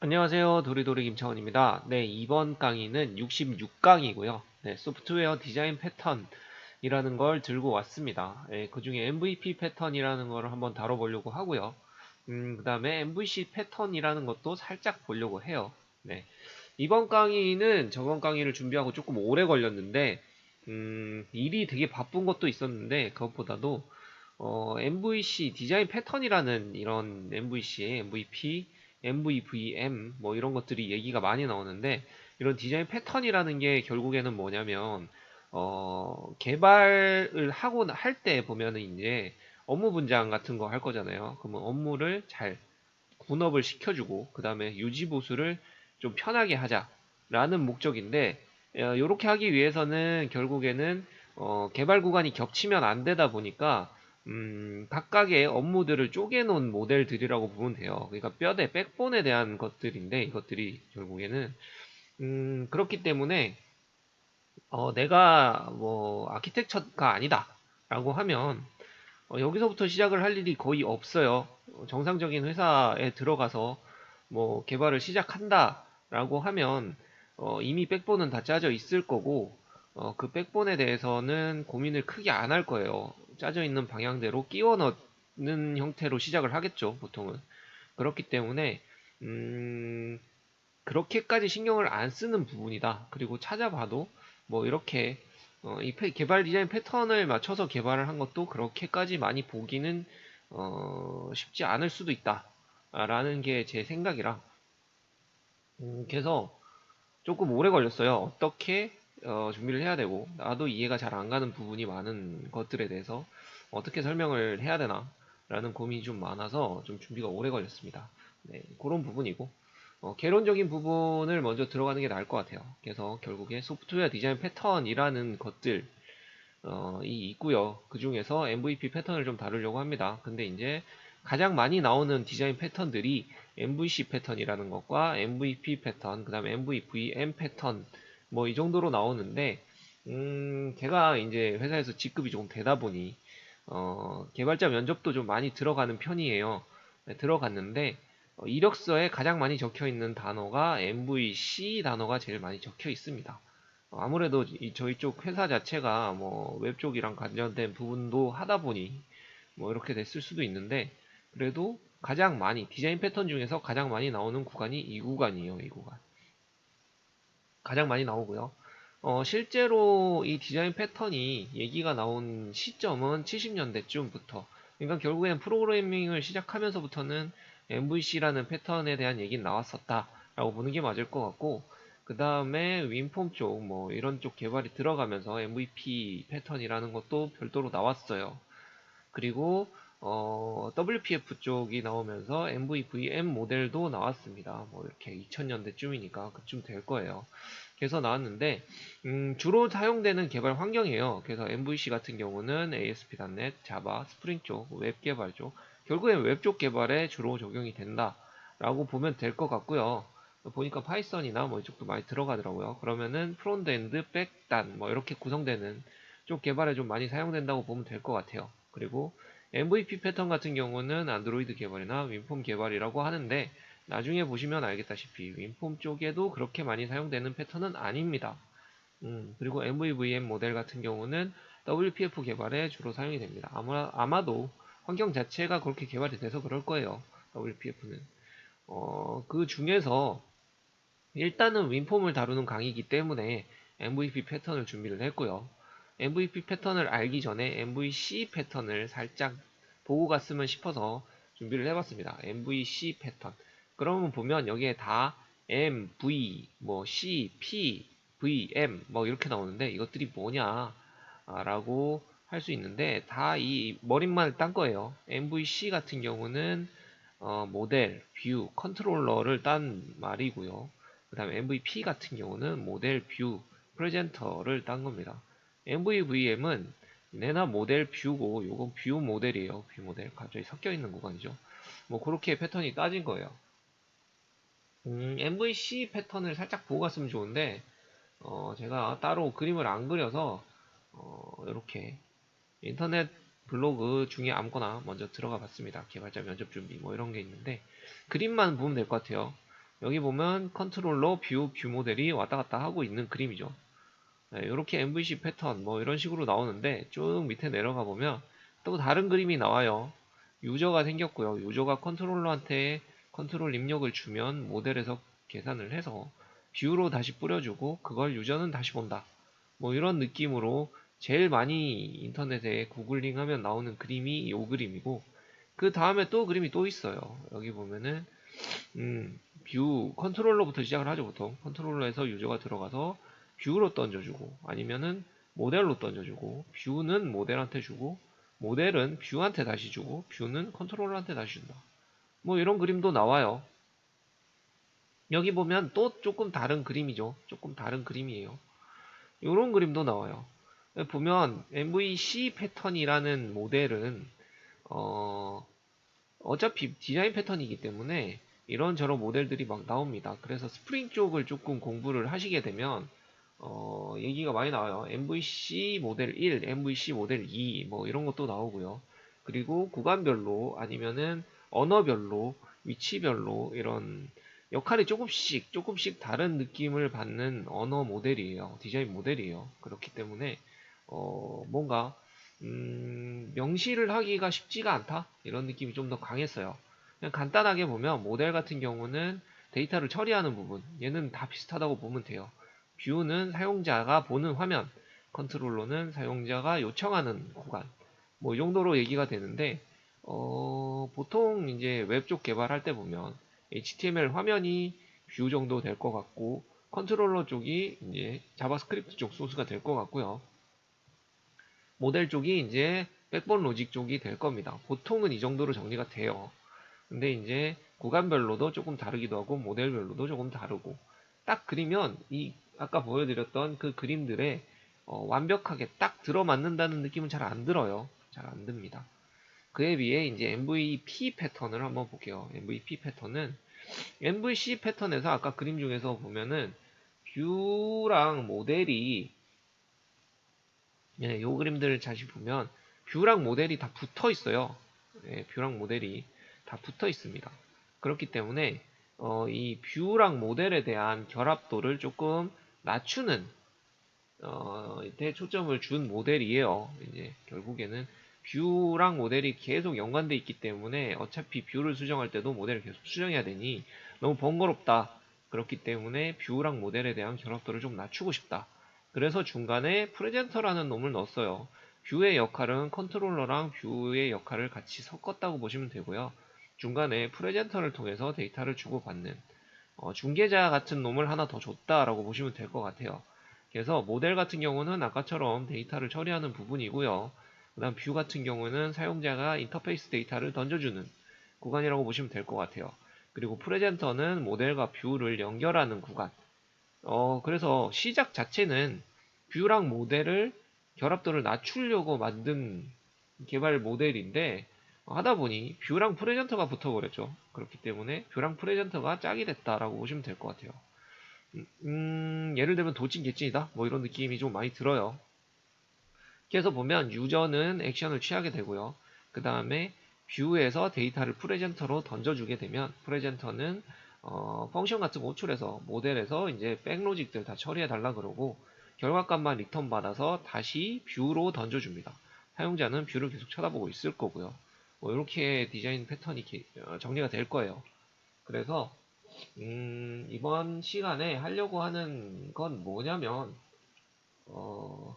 안녕하세요. 도리도리 김창원입니다. 네, 이번 강의는 66강이고요. 네, 소프트웨어 디자인 패턴이라는 걸 들고 왔습니다. 네, 그 중에 MVP 패턴이라는 걸 한번 다뤄보려고 하고요. 그 다음에 MVC 패턴이라는 것도 살짝 보려고 해요. 네, 이번 강의는 저번 강의를 준비하고 조금 오래 걸렸는데, 일이 되게 바쁜 것도 있었는데, 그것보다도 MVC 디자인 패턴이라는 이런 MVC, MVP, MVVM 뭐 이런 것들이 얘기가 많이 나오는데 이런 디자인 패턴이라는 게 결국에는 뭐냐면 개발을 하고 할 때 보면은 이제 업무 분장 같은 거 할 거잖아요. 그러면 업무를 잘 분업을 시켜주고 그 다음에 유지 보수를 좀 편하게 하자라는 목적인데 이렇게 하기 위해서는 결국에는 개발 구간이 겹치면 안 되다 보니까 각각의 업무들을 쪼개놓은 모델들이라고 보면 돼요. 그러니까 뼈대, 백본에 대한 것들인데 이것들이 결국에는 그렇기 때문에 내가 뭐 아키텍처가 아니다라고 하면 여기서부터 시작을 할 일이 거의 없어요. 정상적인 회사에 들어가서 뭐 개발을 시작한다라고 하면 이미 백본은 다 짜져 있을 거고 그 백본에 대해서는 고민을 크게 안 할 거예요. 짜져 있는 방향대로 끼워 넣는 형태로 시작을 하겠죠, 보통은. 그렇기 때문에 음, 그렇게까지 신경을 안 쓰는 부분이다. 그리고 찾아봐도 뭐 이렇게 이 개발 디자인 패턴을 맞춰서 개발을 한 것도 그렇게까지 많이 보기는 쉽지 않을 수도 있다. 라는 게 제 생각이라. 그래서 조금 오래 걸렸어요. 어떻게 준비를 해야 되고 나도 이해가 잘 안 가는 부분이 많은 것들에 대해서 어떻게 설명을 해야 되나 라는 고민이 좀 많아서 좀 준비가 오래 걸렸습니다. 네, 그런 부분이고 개론적인 부분을 먼저 들어가는 게 나을 것 같아요. 그래서 결국에 소프트웨어 디자인 패턴이라는 것들 이 있고요. 그 중에서 MVP 패턴을 좀 다루려고 합니다. 근데 이제 가장 많이 나오는 디자인 패턴들이 MVC 패턴이라는 것과 MVP 패턴, 그 다음에 MVVM 패턴, 뭐 이 정도로 나오는데, 제가 이제 회사에서 직급이 조금 되다 보니, 개발자 면접도 좀 많이 들어가는 편이에요. 네, 들어갔는데, 이력서에 가장 많이 적혀 있는 단어가 MVC 단어가 제일 많이 적혀 있습니다. 아무래도 저희 쪽 회사 자체가 뭐 웹 쪽이랑 관련된 부분도 하다 보니 뭐 이렇게 됐을 수도 있는데 그래도 가장 많이 디자인 패턴 중에서 가장 많이 나오는 구간이 이 구간이에요. 이 구간 가장 많이 나오고요. 실제로 이 디자인 패턴이 얘기가 나온 시점은 70년대쯤부터 그러니까 결국엔 프로그래밍을 시작하면서부터는 MVC라는 패턴에 대한 얘기는 나왔었다라고 보는 게 맞을 것 같고 그 다음에 윈폼 쪽 뭐 이런 쪽 개발이 들어가면서 MVP 패턴이라는 것도 별도로 나왔어요. 그리고 WPF 쪽이 나오면서 MVVM 모델도 나왔습니다. 뭐 이렇게 2000년대쯤이니까 그쯤 될 거예요. 그래서 나왔는데 주로 사용되는 개발 환경이에요. 그래서 MVC 같은 경우는 ASP.NET, 자바, 스프링 쪽, 웹 개발 쪽 결국엔 웹 쪽 개발에 주로 적용이 된다라고 보면 될 것 같고요. 보니까 파이썬이나 뭐 이쪽도 많이 들어가더라고요. 그러면은 프론트엔드, 백단 뭐 이렇게 구성되는 쪽 개발에 좀 많이 사용된다고 보면 될 것 같아요. 그리고 MVP 패턴 같은 경우는 안드로이드 개발이나 윈폼 개발이라고 하는데 나중에 보시면 알겠다시피 윈폼 쪽에도 그렇게 많이 사용되는 패턴은 아닙니다. 그리고 MVVM 모델 같은 경우는 WPF 개발에 주로 사용이 됩니다. 아마도 환경 자체가 그렇게 개발이 돼서 그럴 거예요. WPF는. 그 중에서 일단은 윈폼을 다루는 강의이기 때문에 MVP 패턴을 준비를 했고요. MVP 패턴을 알기 전에 MVC 패턴을 살짝 보고 갔으면 싶어서 준비를 해봤습니다. MVC 패턴. 그러면 보면 여기에 다 M, V, 뭐 C, P, V, M 뭐 이렇게 나오는데 이것들이 뭐냐 라고 할 수 있는데 다 이 머릿말 딴 거예요. MVC 같은 경우는 모델, 뷰, 컨트롤러를 딴 말이고요. 그 다음에 MVP 같은 경우는 모델, 뷰, 프레젠터를 딴 겁니다. MVVM은 내나 모델 뷰고 요건 뷰 모델이에요. 뷰 모델. 갑자기 섞여 있는 구간이죠. 뭐 그렇게 패턴이 따진 거예요. MVC 패턴을 살짝 보고 갔으면 좋은데 제가 따로 그림을 안 그려서 이렇게 인터넷 블로그 중에 아무거나 먼저 들어가 봤습니다. 개발자 면접 준비 뭐 이런 게 있는데 그림만 보면 될 것 같아요. 여기 보면 컨트롤러, 뷰 모델이 왔다 갔다 하고 있는 그림이죠. 네, 이렇게 MVC 패턴 뭐 이런 식으로 나오는데 쭉 밑에 내려가 보면 또 다른 그림이 나와요. 유저가 생겼고요. 유저가 컨트롤러한테 컨트롤 입력을 주면 모델에서 계산을 해서 뷰로 다시 뿌려주고 그걸 유저는 다시 본다. 뭐 이런 느낌으로 제일 많이 인터넷에 구글링 하면 나오는 그림이 이 그림이고 그 다음에 또 그림이 또 있어요. 여기 보면은 뷰 컨트롤러부터 시작을 하죠. 보통 컨트롤러에서 유저가 들어가서 뷰로 던져주고 아니면은 모델로 던져주고 뷰는 모델한테 주고 모델은 뷰한테 다시 주고 뷰는 컨트롤러한테 다시 준다. 뭐 이런 그림도 나와요. 여기 보면 또 조금 다른 그림이죠. 조금 다른 그림이에요. 이런 그림도 나와요. 보면 MVC 패턴이라는 모델은 어차피 디자인 패턴이기 때문에 이런저런 모델들이 막 나옵니다. 그래서 스프링 쪽을 조금 공부를 하시게 되면 얘기가 많이 나와요. MVC 모델 1, MVC 모델 2, 뭐 이런 것도 나오고요. 그리고 구간별로 아니면은 언어별로, 위치별로 이런 역할이 조금씩 다른 느낌을 받는 언어 모델이에요. 디자인 모델이에요. 그렇기 때문에 뭔가 명시를 하기가 쉽지가 않다? 이런 느낌이 좀 더 강했어요. 그냥 간단하게 보면 모델 같은 경우는 데이터를 처리하는 부분, 얘는 다 비슷하다고 보면 돼요. 뷰는 사용자가 보는 화면, 컨트롤러는 사용자가 요청하는 구간, 뭐 이 정도로 얘기가 되는데, 보통 이제 웹 쪽 개발할 때 보면 HTML 화면이 뷰 정도 될 것 같고, 컨트롤러 쪽이 이제 자바스크립트 쪽 소스가 될 것 같고요. 모델 쪽이 이제 백본 로직 쪽이 될 겁니다. 보통은 이 정도로 정리가 돼요. 근데 이제 구간별로도 조금 다르기도 하고 모델별로도 조금 다르고 딱 그리면 이 아까 보여드렸던 그 그림들에 완벽하게 딱 들어맞는다는 느낌은 잘 안 들어요. 잘 안 듭니다. 그에 비해 이제 MVP 패턴을 한번 볼게요. MVP 패턴은 MVC 패턴에서 아까 그림 중에서 보면은 뷰랑 모델이 예, 요 그림들을 다시 보면 뷰랑 모델이 다 붙어 있어요. 예, 뷰랑 모델이 다 붙어 있습니다. 그렇기 때문에 이 뷰랑 모델에 대한 결합도를 조금 낮추는 데 초점을 준 모델이에요. 이제 결국에는 뷰랑 모델이 계속 연관돼 있기 때문에 어차피 뷰를 수정할 때도 모델을 계속 수정해야 되니 너무 번거롭다. 그렇기 때문에 뷰랑 모델에 대한 결합도를 좀 낮추고 싶다. 그래서 중간에 프레젠터라는 놈을 넣었어요. 뷰의 역할은 컨트롤러랑 뷰의 역할을 같이 섞었다고 보시면 되고요. 중간에 프레젠터를 통해서 데이터를 주고받는 중계자 같은 놈을 하나 더 줬다라고 보시면 될 것 같아요. 그래서 모델 같은 경우는 아까처럼 데이터를 처리하는 부분이고요. 그 다음 뷰 같은 경우는 사용자가 인터페이스 데이터를 던져주는 구간이라고 보시면 될 것 같아요. 그리고 프레젠터는 모델과 뷰를 연결하는 구간. 그래서 시작 자체는 뷰랑 모델을 결합도를 낮추려고 만든 개발 모델인데 하다 보니 뷰랑 프레젠터가 붙어버렸죠. 그렇기 때문에 뷰랑 프레젠터가 짝이 됐다라고 보시면 될 것 같아요. 예를 들면 도찐 개찐이다? 뭐 이런 느낌이 좀 많이 들어요. 그래서 보면 유저는 액션을 취하게 되고요. 그 다음에 뷰에서 데이터를 프레젠터로 던져주게 되면 프레젠터는 펑션 같은 거 호출해서 모델에서 이제 백로직들 다 처리해 달라 그러고 결과값만 리턴 받아서 다시 뷰로 던져줍니다. 사용자는 뷰를 계속 쳐다보고 있을 거고요. 뭐 이렇게 디자인 패턴이 정리가 될 거예요. 그래서 이번 시간에 하려고 하는 건 뭐냐면 어,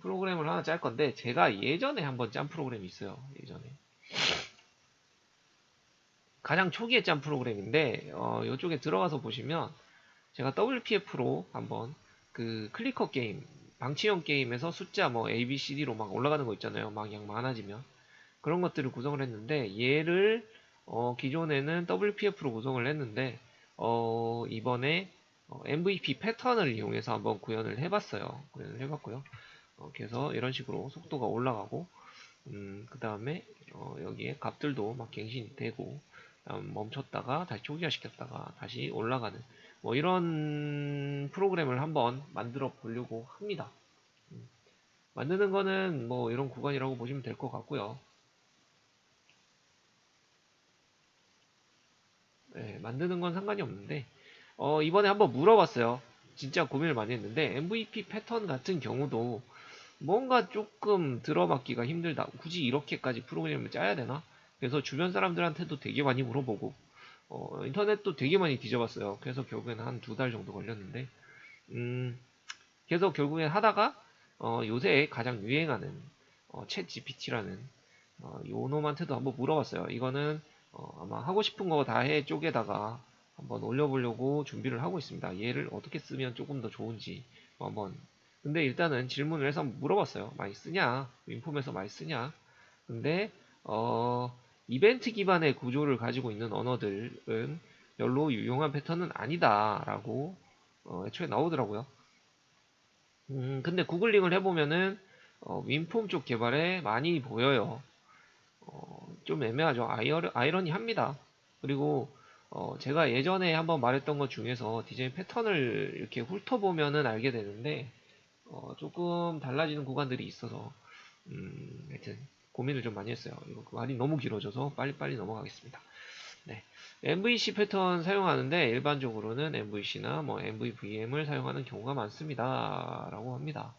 프로그램을 하나 짤 건데 제가 예전에 한번 짠 프로그램이 있어요. 예전에 가장 초기에 짠 프로그램인데 이쪽에 들어가서 보시면 제가 WPF로 한번 그 클리커 게임 방치형 게임에서 숫자 뭐 A, B, C, D로 막 올라가는 거 있잖아요. 막 양 많아지면 그런 것들을 구성을 했는데 얘를 기존에는 WPF로 구성을 했는데 이번에 MVP 패턴을 이용해서 한번 구현을 해봤어요. 구현을 해봤고요. 그래서 이런 식으로 속도가 올라가고 그 다음에 여기에 값들도 막 갱신이 되고 멈췄다가 다시 초기화 시켰다가 다시 올라가는 뭐 이런 프로그램을 한번 만들어 보려고 합니다. 만드는 거는 뭐 이런 구간이라고 보시면 될 것 같고요. 예, 만드는 건 상관이 없는데 이번에 한번 물어봤어요. 진짜 고민을 많이 했는데 MVP 패턴 같은 경우도 뭔가 조금 들어맞기가 힘들다. 굳이 이렇게까지 프로그램을 짜야 되나? 그래서 주변 사람들한테도 되게 많이 물어보고 인터넷도 되게 많이 뒤져봤어요. 그래서 결국에는 한 2달 정도 걸렸는데 계속 결국엔 하다가 요새 가장 유행하는 챗 GPT라는 요 놈한테도 한번 물어봤어요. 이거는 아마 하고 싶은 거 다 해 쪽에다가 한번 올려보려고 준비를 하고 있습니다. 얘를 어떻게 쓰면 조금 더 좋은지 한번. 근데 일단은 질문을 해서 물어봤어요. 많이 쓰냐? 윈폼에서 많이 쓰냐? 근데 이벤트 기반의 구조를 가지고 있는 언어들은 별로 유용한 패턴은 아니다라고 애초에 나오더라고요. 근데 구글링을 해보면은 윈폼 쪽 개발에 많이 보여요. 좀 애매하죠. 아이러니합니다. 그리고 제가 예전에 한번 말했던 것 중에서 디자인 패턴을 이렇게 훑어보면은 알게 되는데 조금 달라지는 구간들이 있어서 하여튼 고민을 좀 많이 했어요. 이거 말이 너무 길어져서 빨리빨리 넘어가겠습니다. 네. MVC 패턴 사용하는데 일반적으로는 MVC나 뭐 MVVM을 사용하는 경우가 많습니다. 라고 합니다.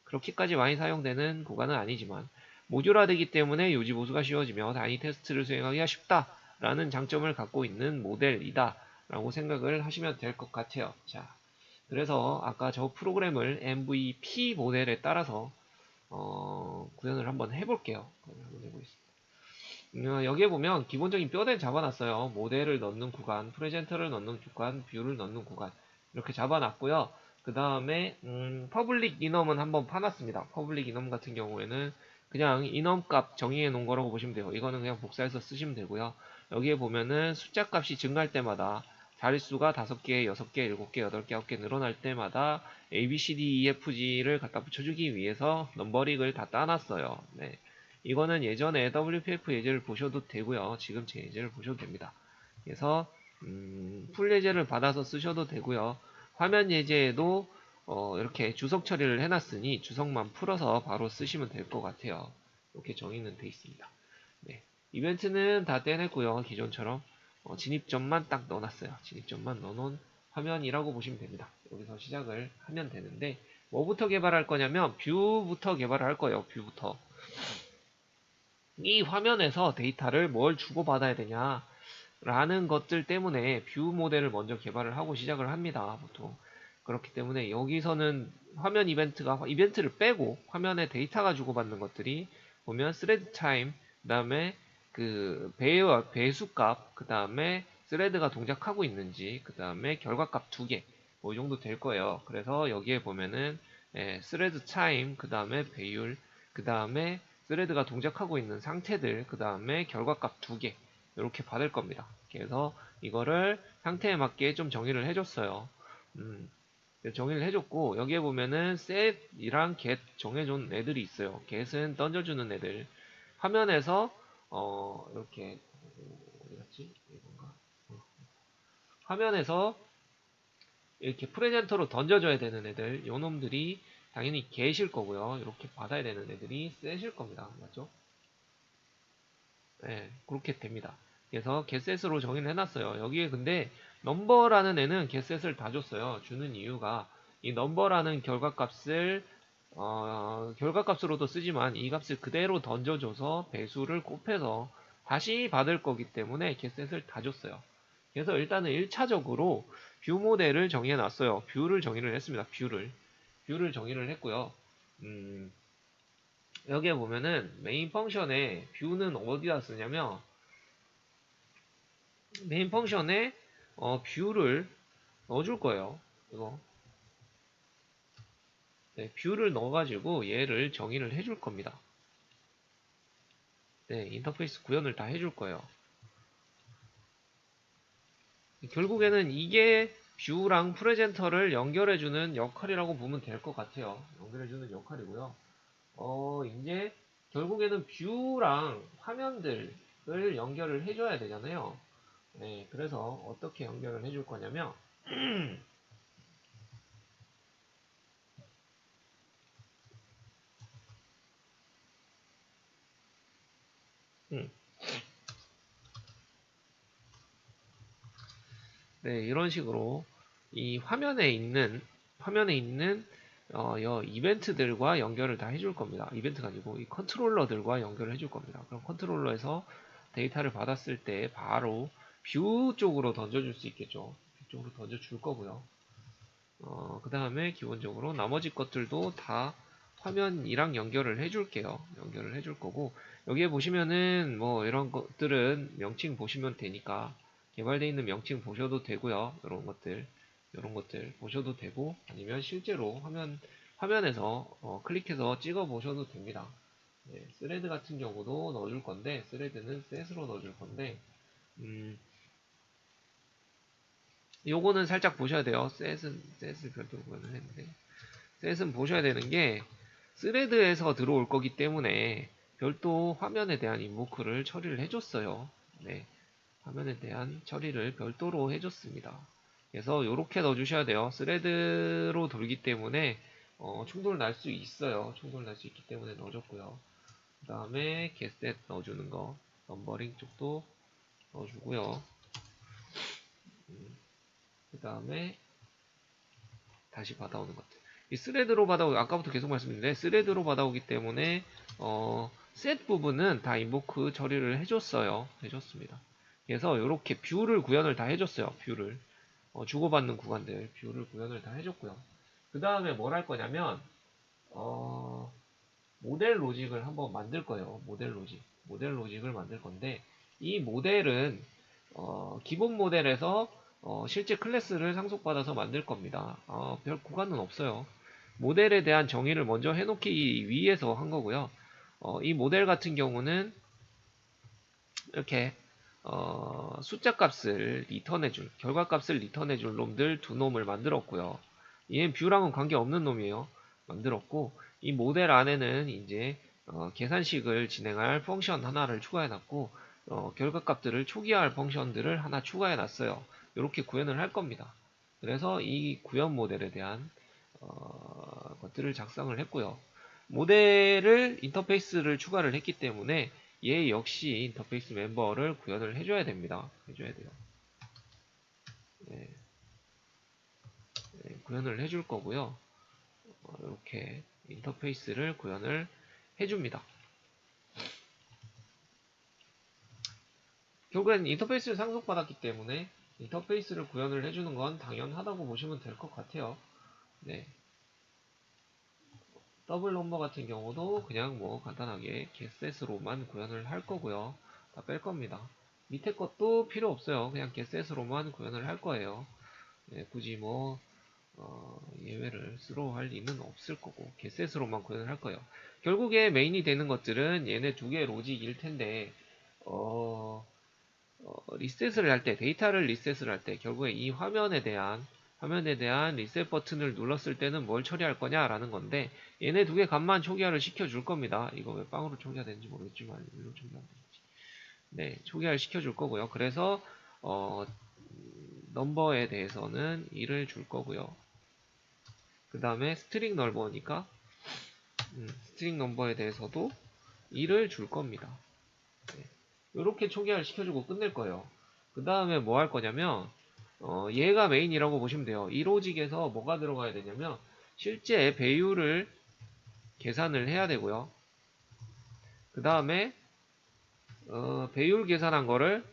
그렇게까지 많이 사용되는 구간은 아니지만 모듈화되기 때문에 요지 보수가 쉬워지며 단위 테스트를 수행하기가 쉽다라는 장점을 갖고 있는 모델이다 라고 생각을 하시면 될 것 같아요. 자, 그래서 아까 저 프로그램을 MVP 모델에 따라서 구현을 한번 해볼게요. 한번 해보겠습니다. 여기에 보면 기본적인 뼈대는 잡아놨어요. 모델을 넣는 구간, 프레젠터를 넣는 구간, 뷰를 넣는 구간 이렇게 잡아놨고요. 그 다음에 퍼블릭 이넘은 한번 파놨습니다. 퍼블릭 이넘 같은 경우에는 그냥 이넘 값 정의해 놓은 거라고 보시면 돼요. 이거는 그냥 복사해서 쓰시면 되고요. 여기에 보면은 숫자 값이 증가할 때마다 자릿수가 5개, 6개, 7개, 8개, 9개 늘어날 때마다 A, B, C, D, E, F, G를 갖다 붙여주기 위해서 넘버링을 다 따놨어요. 네. 이거는 예전에 WPF 예제를 보셔도 되고요. 지금 제 예제를 보셔도 됩니다. 그래서 풀 예제를 받아서 쓰셔도 되고요. 화면 예제에도 이렇게 주석 처리를 해놨으니 주석만 풀어서 바로 쓰시면 될 것 같아요. 이렇게 정의는 돼 있습니다. 네. 이벤트는 다 떼냈고요. 기존처럼 진입점만 딱 넣어놨어요. 진입점만 넣어놓은 화면이라고 보시면 됩니다. 여기서 시작을 하면 되는데 뭐부터 개발할 거냐면 뷰부터 개발을 할 거예요. 뷰부터. 이 화면에서 데이터를 뭘 주고받아야 되냐 라는 것들 때문에 뷰 모델을 먼저 개발을 하고 시작을 합니다. 보통 그렇기 때문에 여기서는 화면 이벤트를 빼고 화면에 데이터가 주고받는 것들이 보면 스레드 타임 그 다음에 그 배수값 그 다음에 스레드가 동작하고 있는지 그 다음에 결과값 2개 뭐 이 정도 될 거예요. 그래서 여기에 보면은 스레드 타임 그 다음에 배율 그 다음에 스레드가 동작하고 있는 상태들 그 다음에 결과값 2개 이렇게 받을 겁니다. 그래서 이거를 상태에 맞게 좀 정의를 해줬어요. 정의를 해줬고 여기에 보면은 set이랑 get 정해준 애들이 있어요. get은 던져주는 애들 화면에서 이렇게 어디 갔지? 이건가? 화면에서 이렇게 프레젠터로 던져줘야 되는 애들 요 놈들이 당연히 get일 거고요. 이렇게 받아야 되는 애들이 set일 겁니다. 맞죠? 네, 그렇게 됩니다. 그래서 getset으로 정의를 해놨어요. 여기에 근데 넘버라는 애는 getset을 다 줬어요. 주는 이유가 이 넘버라는 결과값으로도 쓰지만 이 값을 그대로 던져줘서 배수를 곱해서 다시 받을 거기 때문에 getset을 다 줬어요. 그래서 일단은 1차적으로 뷰 모델을 정의해놨어요. 뷰를 정의를 했습니다. 뷰를 정의를 했고요. 음, 여기에 보면은 메인 펑션에 뷰는 어디다 쓰냐면 메인 펑션에 뷰를 넣어줄 거예요. 이거 네, 뷰를 넣어가지고 얘를 정의를 해줄 겁니다. 네, 인터페이스 구현을 다 해줄 거예요. 결국에는 이게 뷰랑 프레젠터를 연결해주는 역할이라고 보면 될 것 같아요. 연결해주는 역할이고요. 이제 결국에는 뷰랑 화면들을 연결을 해줘야 되잖아요. 네, 그래서 어떻게 연결을 해줄 거냐면 음, 네, 이런 식으로 이 화면에 있는 여 이벤트들과 연결을 다 해줄 겁니다. 이벤트가 아니고 이 컨트롤러들과 연결을 해줄 겁니다. 그럼 컨트롤러에서 데이터를 받았을 때 바로 뷰 쪽으로 던져줄 수 있겠죠. 뷰 쪽으로 던져줄 거고요. 그 다음에 기본적으로 나머지 것들도 다 화면이랑 연결을 해줄게요. 연결을 해줄 거고, 여기에 보시면은 뭐 이런 것들은 명칭 보시면 되니까 개발되어 있는 명칭 보셔도 되고요. 이런 것들 보셔도 되고, 아니면 실제로 화면에서 클릭해서 찍어 보셔도 됩니다. 네, 스레드 같은 경우도 넣어줄 건데, 스레드는 셋으로 넣어줄 건데, 음, 요거는 살짝 보셔야 돼요. 셋을 별도로 구현을 했는데. 셋은 보셔야 되는 게, 스레드에서 들어올 거기 때문에 별도 화면에 대한 인보크를 처리를 해줬어요. 네. 화면에 대한 처리를 별도로 해줬습니다. 그래서 이렇게 넣어주셔야 돼요. 스레드로 돌기 때문에 충돌 날 수 있어요. 충돌 날 수 있기 때문에 넣어줬고요. 그 다음에 getset 넣어주는 거, 넘버링 쪽도 넣어주고요. 그 다음에 다시 받아오는 것들. 이 스레드로 받아오기, 아까부터 계속 말씀드렸는데, 스레드로 받아오기 때문에, 셋 부분은 다 인보크 처리를 해줬어요. 해줬습니다. 그래서 이렇게 뷰를 구현을 다 해줬어요. 뷰를. 주고받는 구간들, 뷰를 구현을 다 해줬고요. 그 다음에 뭘 할 거냐면, 어, 모델 로직을 한번 만들 거예요. 모델 로직. 모델 로직을 만들 건데, 이 모델은, 기본 모델에서 실제 클래스를 상속받아서 만들 겁니다. 별 구간은 없어요. 모델에 대한 정의를 먼저 해놓기 위해서 한 거고요. 이 모델 같은 경우는 이렇게 숫자 값을 리턴해줄, 결과 값을 리턴해줄 놈들 두 놈을 만들었고요. 얘는 뷰랑은 관계없는 놈이에요. 만들었고, 이 모델 안에는 이제 계산식을 진행할 펑션 하나를 추가해놨고, 결과 값들을 초기화할 펑션들을 하나 추가해놨어요. 이렇게 구현을 할 겁니다. 그래서 이 구현 모델에 대한 것들을 작성을 했고요. 모델을 인터페이스를 추가를 했기 때문에 얘 역시 인터페이스 멤버를 구현을 해줘야 됩니다. 해줘야 돼요. 네, 네, 구현을 해줄 거고요. 이렇게 인터페이스를 구현을 해줍니다. 결국엔 인터페이스를 상속받았기 때문에 인터페이스를 구현을 해주는 건 당연하다고 보시면 될 것 같아요. 네. 더블 넘버 같은 경우도 그냥 뭐 간단하게 getset으로만 구현을 할 거고요. 다 뺄 겁니다. 밑에 것도 필요 없어요. 그냥 getset으로만 구현을 할 거예요. 네, 굳이 뭐 예외를 쓰로 할 리는 없을 거고 getset으로만 구현을 할 거예요. 결국에 메인이 되는 것들은 얘네 두 개의 로직일 텐데 리셋을 할 때, 데이터를 리셋을 할 때 결국에 이 화면에 대한 리셋 버튼을 눌렀을 때는 뭘 처리할 거냐라는 건데 얘네 두 개 값만 초기화를 시켜줄 겁니다. 이거 왜 빵으로 초기화 되는지 모르겠지만 일로 초기화 되는지. 네, 초기화를 시켜줄 거고요. 그래서 넘버에 대해서는 1을 줄 거고요. 그 다음에 스트링 넘버니까 스트링 넘버에 대해서도 1을 줄 겁니다. 네. 이렇게 초기화를 시켜주고 끝낼 거예요. 그 다음에 뭐 할 거냐면 얘가 메인이라고 보시면 돼요. 이 로직에서 뭐가 들어가야 되냐면 실제 배율을 계산을 해야 되고요. 그 다음에 배율 계산한 거를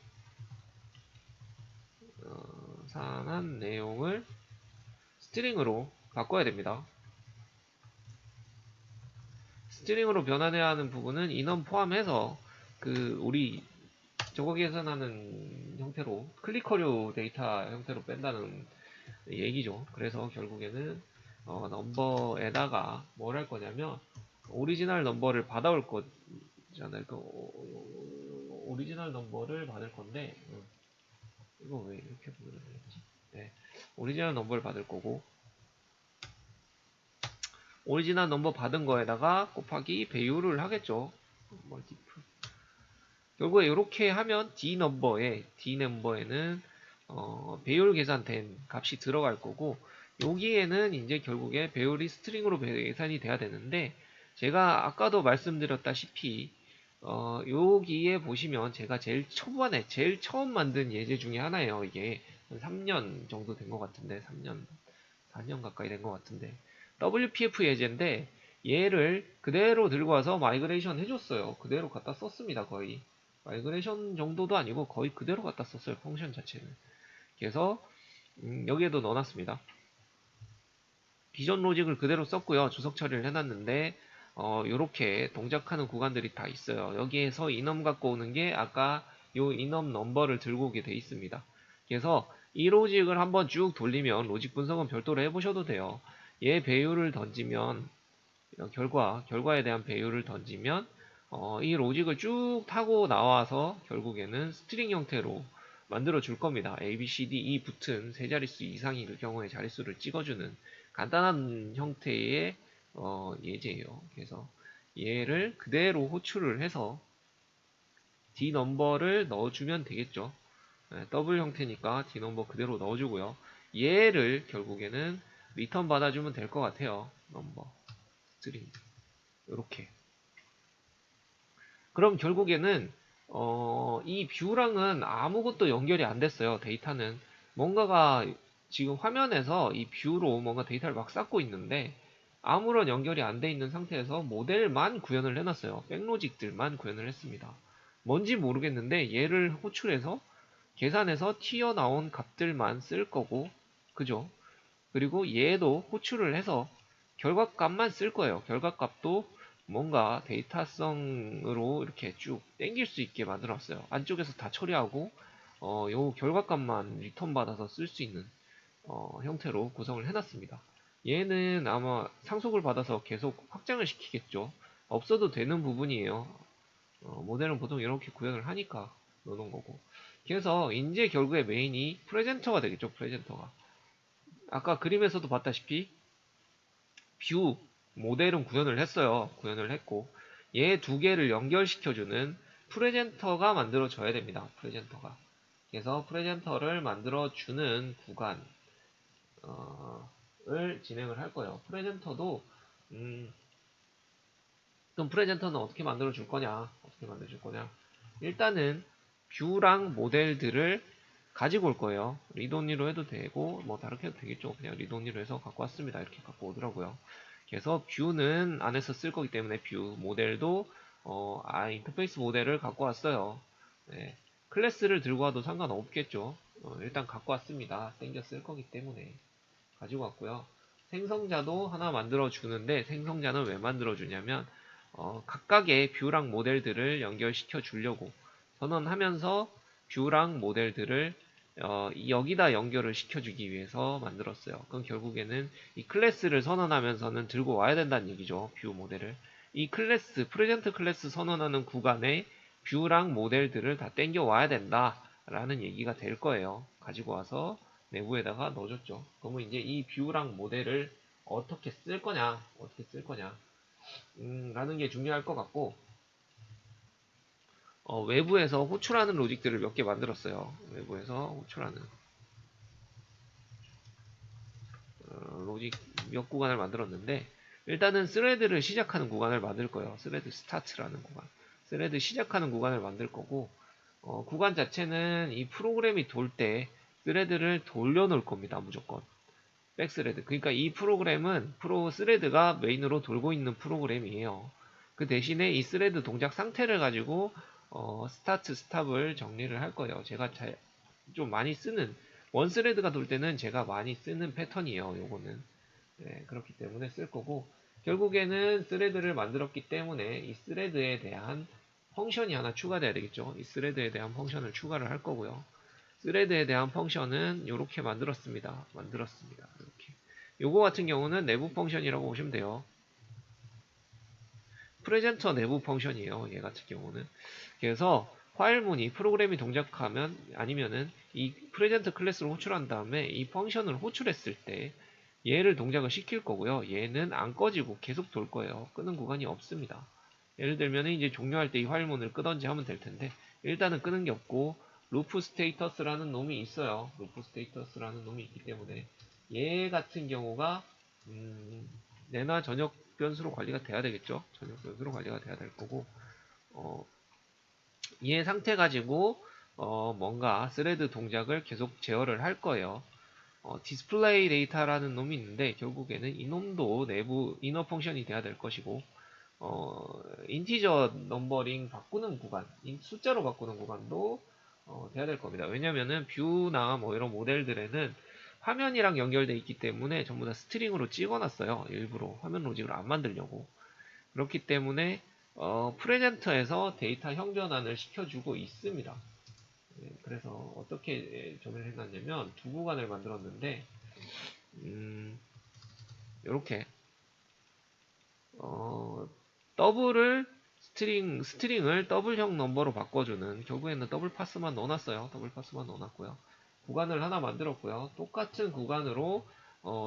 계산한 내용을 스트링으로 바꿔야 됩니다. 스트링으로 변환해야 하는 부분은 인원 포함해서 우리 저거 계산하는 형태로 클릭커류 데이터 형태로 뺀다는 얘기죠. 그래서 결국에는 넘버에다가 뭘 할 거냐면 오리지널 넘버를 받아올 거잖아요. 오리지널 넘버를 받을 건데 이거 왜 이렇게 보면 되지? 네, 오리지널 넘버를 받을 거고 오리지널 넘버 받은 거에다가 곱하기 배율을 하겠죠. 멀티플. 결국에 이렇게 하면 D 넘버에는 배율 계산된 값이 들어갈 거고 여기에는 이제 결국에 배율이 스트링으로 계산이 돼야 되는데 제가 아까도 말씀드렸다시피 여기에 보시면 제가 제일 초반에 제일 처음 만든 예제 중에 하나예요. 이게 한 3년 정도 된 것 같은데 3년 4년 가까이 된 것 같은데 WPF 예제인데 얘를 그대로 들고 와서 마이그레이션 해줬어요. 그대로 갖다 썼습니다. 거의 마이그레이션 정도도 아니고 거의 그대로 갖다 썼어요. 펑션 자체는. 그래서 여기에도 넣어놨습니다. 기존 로직을 그대로 썼고요. 주석 처리를 해놨는데 이렇게 동작하는 구간들이 다 있어요. 여기에서 인엄 갖고 오는 게 아까 요 인엄 넘버를 들고 오게 돼 있습니다. 그래서 이 로직을 한번 쭉 돌리면 로직 분석은 별도로 해보셔도 돼요. 얘 배율을 던지면 결과에 대한 배율을 던지면 이 로직을 쭉 타고 나와서 결국에는 스트링 형태로 만들어 줄 겁니다. A, B, C, D, E 붙은 세 자릿수 이상일 경우에 자릿수를 찍어주는 간단한 형태의 예제예요. 그래서 얘를 그대로 호출을 해서 D 넘버를 넣어주면 되겠죠. 더블 형태니까 D 넘버 그대로 넣어주고요. 얘를 결국에는 리턴 받아주면 될 것 같아요. 넘버 스트링 이렇게. 그럼 결국에는 이 뷰랑은 아무것도 연결이 안 됐어요. 데이터는 뭔가가 지금 화면에서 이 뷰로 뭔가 데이터를 막 쌓고 있는데 아무런 연결이 안 돼 있는 상태에서 모델만 구현을 해놨어요. 백로직들만 구현을 했습니다. 뭔지 모르겠는데 얘를 호출해서 계산해서 튀어나온 값들만 쓸 거고, 그죠? 그리고 얘도 호출을 해서 결과값만 쓸 거예요. 결과값도 뭔가 데이터성으로 이렇게 쭉 땡길 수 있게 만들었어요. 안쪽에서 다 처리하고 요 결과값만 리턴 받아서 쓸 수 있는 형태로 구성을 해놨습니다. 얘는 아마 상속을 받아서 계속 확장을 시키겠죠. 없어도 되는 부분이에요. 모델은 보통 이렇게 구현을 하니까 넣는 거고. 그래서 이제 결국에 메인이 프레젠터가 되겠죠. 프레젠터가. 아까 그림에서도 봤다시피 뷰 모델은 구현을 했어요. 구현을 했고 얘 두 개를 연결시켜주는 프레젠터가 만들어져야 됩니다. 프레젠터가. 그래서 프레젠터를 만들어주는 구간을 진행을 할 거예요. 프레젠터도 그럼 프레젠터는 어떻게 만들어 줄 거냐? 어떻게 만들어 줄 거냐? 일단은 뷰랑 모델들을 가지고 올 거예요. 리드온리로 해도 되고 뭐 다르게 해도 되겠죠. 그냥 리드온리로 해서 갖고 왔습니다. 이렇게 갖고 오더라고요. 그래서 뷰는 안에서 쓸 거기 때문에 뷰 모델도 인터페이스 모델을 갖고 왔어요. 네. 클래스를 들고 와도 상관없겠죠. 일단 갖고 왔습니다. 땡겨 쓸 거기 때문에 가지고 왔고요. 생성자도 하나 만들어 주는데 생성자는 왜 만들어 주냐면 각각의 뷰랑 모델들을 연결시켜 주려고 선언하면서 뷰랑 모델들을 여기다 연결을 시켜주기 위해서 만들었어요. 그럼 결국에는 이 클래스를 선언하면서는 들고 와야 된다는 얘기죠. 뷰 모델을. 이 클래스, 프레젠트 클래스 선언하는 구간에 뷰랑 모델들을 다 땡겨 와야 된다라는 얘기가 될 거예요. 가지고 와서 내부에다가 넣어줬죠. 그러면 이제 이 뷰랑 모델을 어떻게 쓸 거냐, 라는 게 중요할 것 같고, 외부에서 호출하는 로직들을 몇 개 만들었어요. 외부에서 호출하는 로직 몇 구간을 만들었는데 일단은 스레드를 시작하는 구간을 만들 거예요. 스레드 스타트라는 구간. 스레드 시작하는 구간을 만들 거고 구간 자체는 이 프로그램이 돌 때 스레드를 돌려놓을 겁니다. 무조건. 백스레드. 그러니까 이 프로그램은 스레드가 메인으로 돌고 있는 프로그램이에요. 그 대신에 이 스레드 동작 상태를 가지고 스타트, 스탑을 정리를 할 거예요. 제가 좀 많이 쓰는 원스레드가 돌 때는 제가 많이 쓰는 패턴이에요. 요거는 그렇기 때문에 쓸 거고 결국에는 스레드를 만들었기 때문에 이 스레드에 대한 펑션이 하나 추가돼야 되겠죠. 이 스레드에 대한 펑션을 추가를 할 거고요. 스레드에 대한 펑션은 이렇게 만들었습니다. 이렇게. 요거 같은 경우는 내부 펑션이라고 보시면 돼요. 프레젠터 내부 펑션이에요. 얘 같은 경우는. 그래서 파일문이 프로그램이 동작하면 아니면은 이 프레젠트 클래스를 호출한 다음에 이 펑션을 호출했을 때 얘를 동작을 시킬 거고요. 얘는 안 꺼지고 계속 돌 거예요. 끄는 구간이 없습니다. 예를 들면 이제 종료할 때 이 파일문을 끄던지 하면 될 텐데 일단은 끄는 게 없고 루프 스테이터스라는 놈이 있어요. 루프 스테이터스라는 놈이 있기 때문에 얘 같은 경우가 내나 전역 변수로 관리가 돼야 되겠죠. 전역 변수로 관리가 돼야 될 거고 얘 상태 가지고 뭔가 스레드 동작을 계속 제어를 할 거예요. 디스플레이 데이터라는 놈이 있는데 결국에는 이 놈도 내부 이너 펑션이 돼야 될 것이고 인티저 넘버링 바꾸는 구간, 숫자로 바꾸는 구간도 돼야 될 겁니다. 왜냐면은 뷰나 뭐 이런 모델들에는 화면이랑 연결돼 있기 때문에 전부 다 스트링으로 찍어놨어요. 일부러 화면 로직을 안 만들려고. 그렇기 때문에 프레젠터에서 데이터 형변환을 시켜주고 있습니다. 그래서 어떻게 정리를 해놨냐면 두 구간을 만들었는데 이렇게 더블을 스트링을 더블형 넘버로 바꿔주는 결국에는 더블 파스만 넣어놨어요. 더블 파스만 넣어놨고요. 구간을 하나 만들었고요. 똑같은 구간으로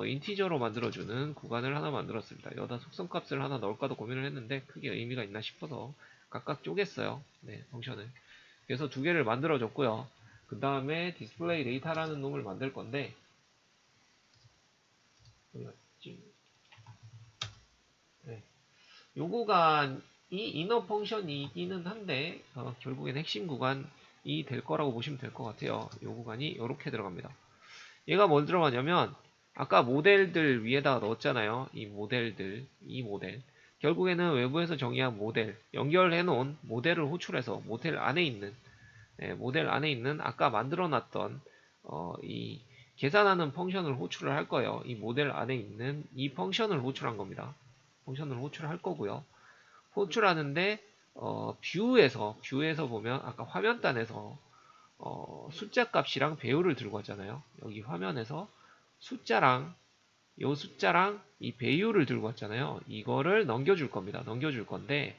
인티저로 만들어주는 구간을 하나 만들었습니다. 여기다 속성값을 하나 넣을까도 고민을 했는데 크게 의미가 있나 싶어서 각각 쪼갰어요. 네, 펑션을. 그래서 두 개를 만들어줬고요. 그 다음에 디스플레이 데이터라는 놈을 만들 건데 네. 요 구간이 이너 펑션이기는 한데 결국엔 핵심 구간이 될 거라고 보시면 될 것 같아요. 요 구간이 이렇게 들어갑니다. 얘가 뭘 들어가냐면 아까 모델들 위에다가 넣었잖아요. 이 모델 결국에는 외부에서 정의한 모델 연결해 놓은 모델을 호출해서 모델 안에 있는 아까 만들어 놨던 이 계산하는 펑션을 호출을 할 거예요. 이 모델 안에 있는 이 펑션을 호출한 겁니다. 펑션을 호출할 거고요. 호출하는데 뷰에서 보면 아까 화면단에서 숫자 값이랑 배율을 들고 왔잖아요. 여기 화면에서 숫자랑 이 배율을 들고 왔잖아요. 이거를 넘겨줄 겁니다. 넘겨줄 건데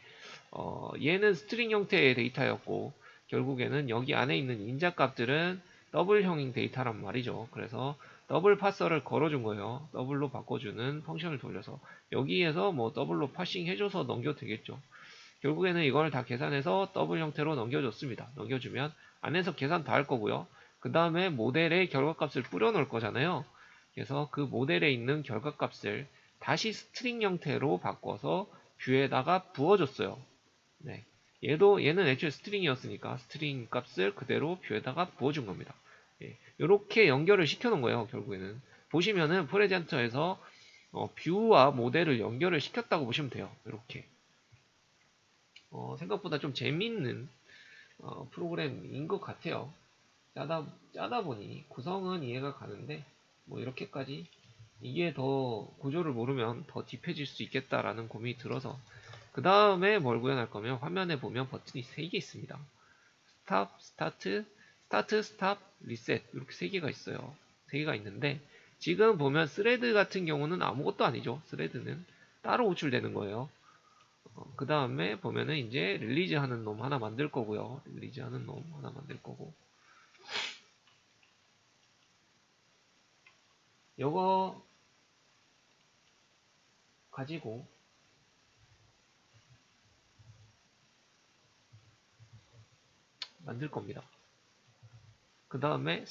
얘는 스트링 형태의 데이터였고 결국에는 여기 안에 있는 인자 값들은 더블형 데이터란 말이죠. 그래서 더블 파서를 걸어준 거예요. 더블로 바꿔주는 펑션을 돌려서 여기에서 뭐 더블로 파싱 해줘서 넘겨도 되겠죠. 결국에는 이걸 다 계산해서 더블 형태로 넘겨줬습니다. 넘겨주면 안에서 계산 다 할 거고요. 그 다음에 모델에 결과값을 뿌려 놓을 거잖아요. 그래서 그 모델에 있는 결과값을 다시 스트링 형태로 바꿔서 뷰에다가 부어줬어요. 네. 얘는 애초에 스트링이었으니까 스트링 값을 그대로 뷰에다가 부어준 겁니다. 예. 이렇게 연결을 시켜놓은 거예요. 결국에는 보시면은 프레젠터에서 뷰와 모델을 연결을 시켰다고 보시면 돼요. 이렇게 생각보다 좀 재밌는 프로그램인 것 같아요. 짜다 보니 구성은 이해가 가는데 뭐 이렇게까지 이게 더 구조를 모르면 더 딥해질 수 있겠다라는 고민이 들어서 그 다음에 뭘 구현할 거면 화면에 보면 버튼이 3개 있습니다. 스탑, 스타트, 스탑, 리셋 이렇게 3개가 있어요. 3개가 있는데 지금 보면 스레드 같은 경우는 아무것도 아니죠. 스레드는 따로 호출되는 거예요. 그 다음에 보면은 이제 릴리즈 하는 놈 하나 만들 거고요. 릴리즈 하는 놈 하나 만들 거고 요거 가지고 만들 겁니다. 그 다음에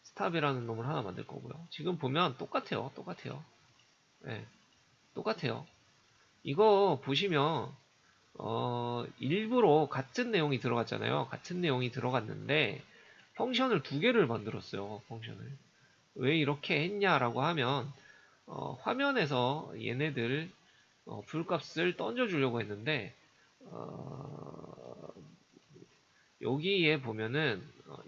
스탑이라는 놈을 하나 만들 거고요. 지금 보면 똑같아요. 네, 똑같아요. 이거 보시면 일부러 같은 내용이 들어갔잖아요. 같은 내용이 들어갔는데 펑션을 두 개를 만들었어요. 펑션을 왜 이렇게 했냐라고 하면 화면에서 얘네들 불값을 던져주려고 했는데 여기에 보면은